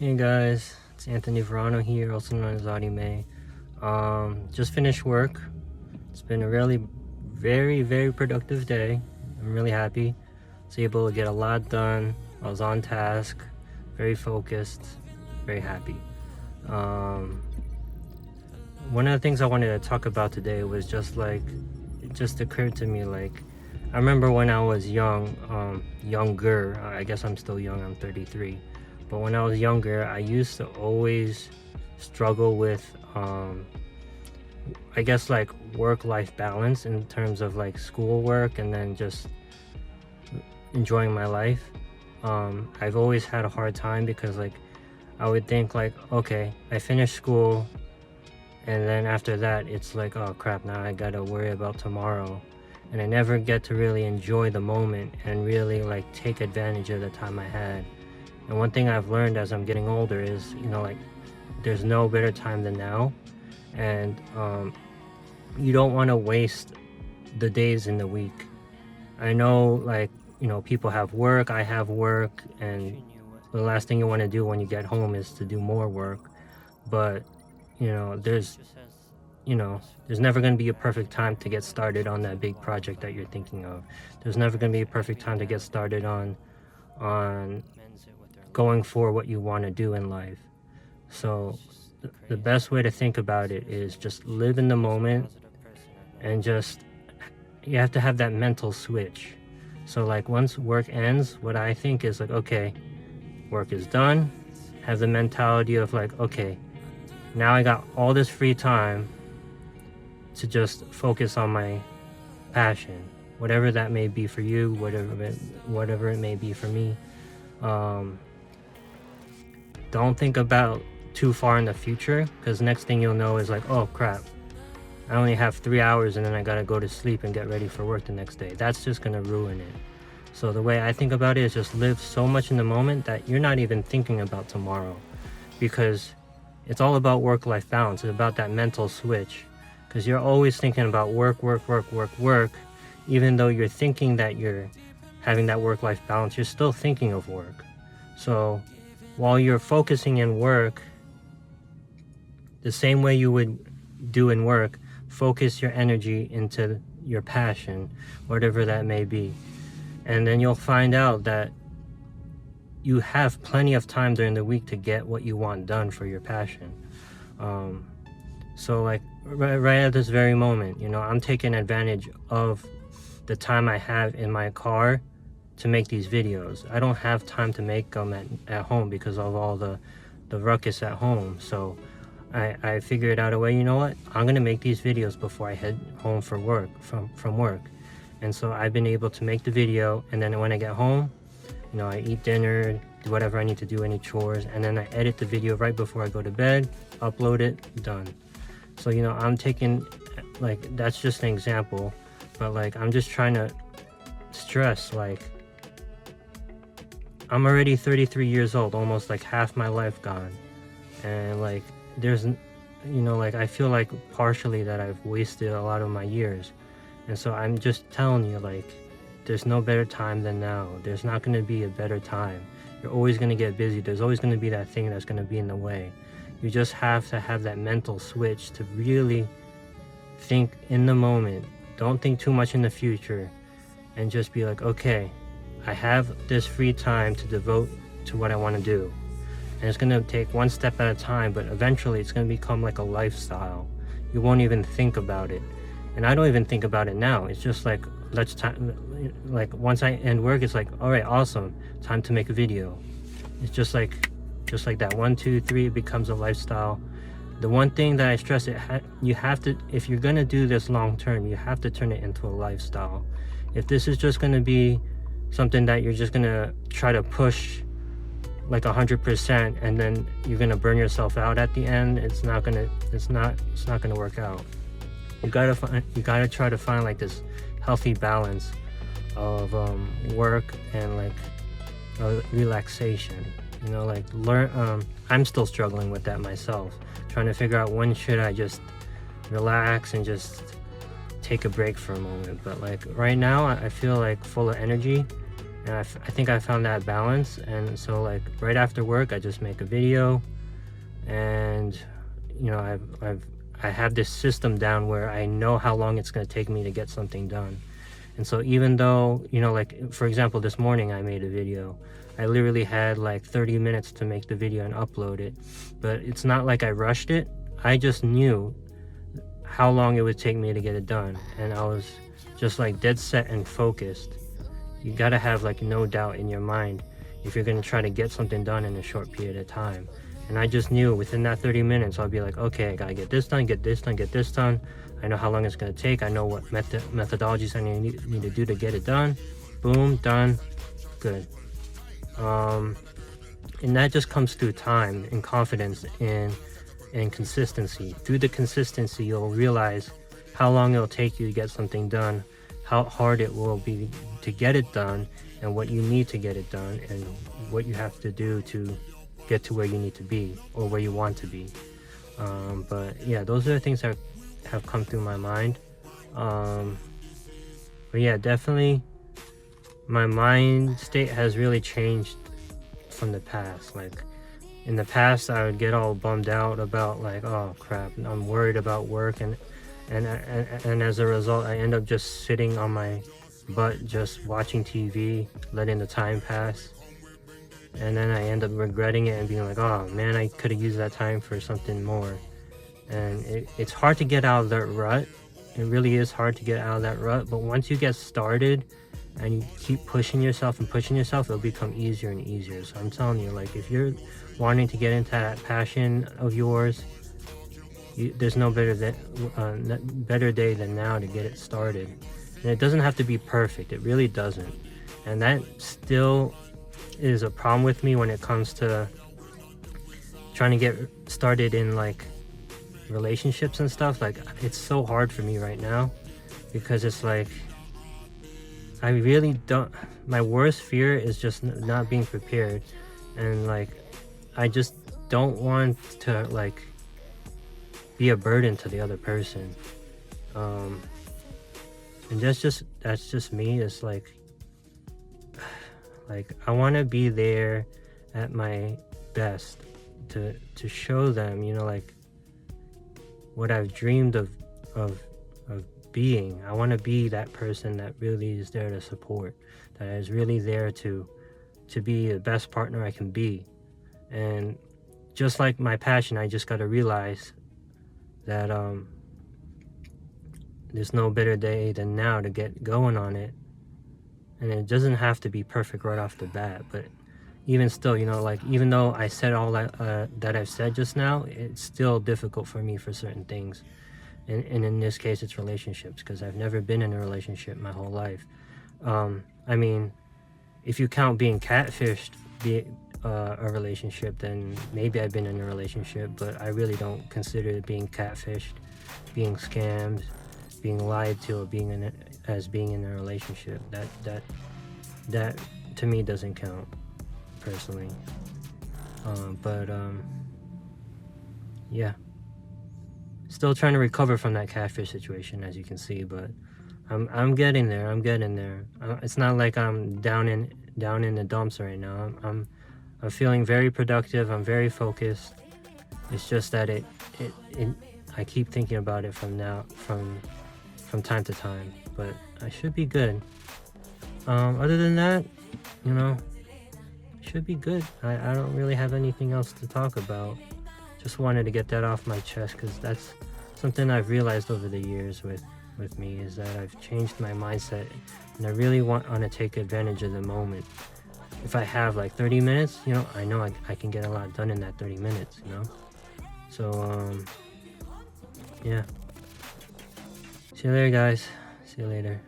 Hey guys, it's Anthony Verano here, also known as Audie May. Just finished work. It's been a really very productive day. I'm really happy. I was able to get a lot done. I was on task, very focused, very happy. One of the things I wanted to talk about today was it just occurred to me, I remember when I was younger, I guess I'm still young, I'm 33. But when I was younger, I used to always struggle with, I guess, work-life balance in terms of schoolwork and then just enjoying my life. I've always had a hard time because I would think okay, I finished school and then after that it's oh crap, now I gotta worry about tomorrow. And I never get to really enjoy the moment and really take advantage of the time I had. And one thing I've learned as I'm getting older is, there's no better time than now. And you don't want to waste the days in the week. I know, people have work, I have work, and the last thing you want to do when you get home is to do more work. But, there's never going to be a perfect time to get started on that big project that you're thinking of. There's never going to be a perfect time to get started on going for what you want to do in life. So the best way to think about it is just live in the moment, and you have to have that mental switch. So once work ends, what I think is okay, work is done. Have the mentality of okay, now I got all this free time to just focus on my passion, whatever that may be for you, whatever it may be for me. Don't think about too far in the future, because next thing you'll know is oh crap, I only have 3 hours and then I gotta go to sleep and get ready for work the next day. That's just gonna ruin it. So the way I think about it is just live so much in the moment that you're not even thinking about tomorrow, because it's all about work-life balance. It's about that mental switch, because you're always thinking about work, even though you're thinking that you're having that work-life balance, you're still thinking of work. So while you're focusing in work, the same way you would do in work, focus your energy into your passion, whatever that may be. And then you'll find out that you have plenty of time during the week to get what you want done for your passion. So right at this very moment, I'm taking advantage of the time I have in my car to make these videos. I don't have time to make them at home because of all the ruckus at home. So I figured out a way, you know what? I'm gonna make these videos before I head home for work, from work. And so I've been able to make the video, and then when I get home, I eat dinner, do whatever I need to do, any chores, and then I edit the video right before I go to bed, upload it, done. So I'm taking, that's just an example, but I'm just trying to stress, I'm already 33 years old, almost half my life gone. And there's, I feel partially that I've wasted a lot of my years. And so I'm just telling you, there's no better time than now. There's not going to be a better time. You're always going to get busy. There's always going to be that thing that's going to be in the way. You just have to have that mental switch to really think in the moment. Don't think too much in the future, and just be okay, I have this free time to devote to what I want to do. And it's going to take one step at a time, but eventually it's going to become a lifestyle. You won't even think about it. And I don't even think about it now. It's just once I end work, it's all right, awesome, time to make a video. It's just like that, 1, 2, 3, it becomes a lifestyle. The one thing that I stress, you have to, if you're going to do this long term, you have to turn it into a lifestyle. If this is just going to be something that you're just going to try to push 100%, and then you're going to burn yourself out at the end, it's not going to work out. You gotta try to find this healthy balance of work and relaxation. Learn. I'm still struggling with that myself, trying to figure out when should I just relax and just take a break for a moment. But right now, I feel full of energy, And I think I found that balance. And so like right after work, I just make a video, and you know, I have this system down where I know how long it's going to take me to get something done. And so even though, you know, like for example, this morning I made a video, I literally had like 30 minutes to make the video and upload it, but it's not like I rushed it. I just knew how long it would take me to get it done, and I was just like dead set and focused. You gotta have like no doubt in your mind if you're gonna try to get something done in a short period of time. And I just knew within that 30 minutes I'll be like, okay, I gotta get this done, get this done, get this done. I know how long it's gonna take. I know what methodologies I need to do to get it done. Boom, done, good. And that just comes through time and confidence and consistency. Through the consistency, you'll realize how long it'll take you to get something done, how hard it will be to get it done, and what you need to get it done, and what you have to do to get to where you need to be or where you want to be. But yeah, those are the things that have come through my mind. But yeah, definitely my mind state has really changed from the past. Like in the past, I would get all bummed out about like, oh crap, I'm worried about work, and as a result, I end up just sitting on my butt, just watching TV, letting the time pass, and then I end up regretting it and being like, oh man, I could have used that time for something more. And it's hard to get out of that rut. It really is hard to get out of that rut, but once you get started and you keep pushing yourself and pushing yourself, it'll become easier and easier. So I'm telling you, like, if you're wanting to get into that passion of yours, there's no better day than now to get it started. And it doesn't have to be perfect. It really doesn't. And that still is a problem with me when it comes to trying to get started in like relationships and stuff. Like, it's so hard for me right now because it's like I really don't. My worst fear is just not being prepared, and like I just don't want to like be a burden to the other person. And that's just me. It's like I want to be there at my best to show them, you know, like what I've dreamed of being. I want to be that person that really is there to support, that is really there to be the best partner I can be. And just like my passion, I just got to realize that there's no better day than now to get going on it. And it doesn't have to be perfect right off the bat, but even still, you know, like even though I said all that I've said just now, it's still difficult for me for certain things. And in this case, it's relationships, because I've never been in a relationship my whole life. I mean, if you count being catfished a relationship, then maybe I've been in a relationship, but I really don't consider it being catfished, being scammed, being lied to, or being in a relationship. That to me doesn't count personally. Yeah. Still trying to recover from that catfish situation, as you can see, but I'm getting there. It's not like I'm down in the dumps right now. I'm feeling very productive. I'm very focused. It's just that I keep thinking about it from time to time, but I should be good. Other than that, you know, should be good. I don't really have anything else to talk about. Just wanted to get that off my chest, because that's something I've realized over the years with me, is that I've changed my mindset, and I really want to take advantage of the moment. If I have like 30 minutes, you know I can get a lot done in that 30 minutes, you know. So yeah. See you later, guys. See you later.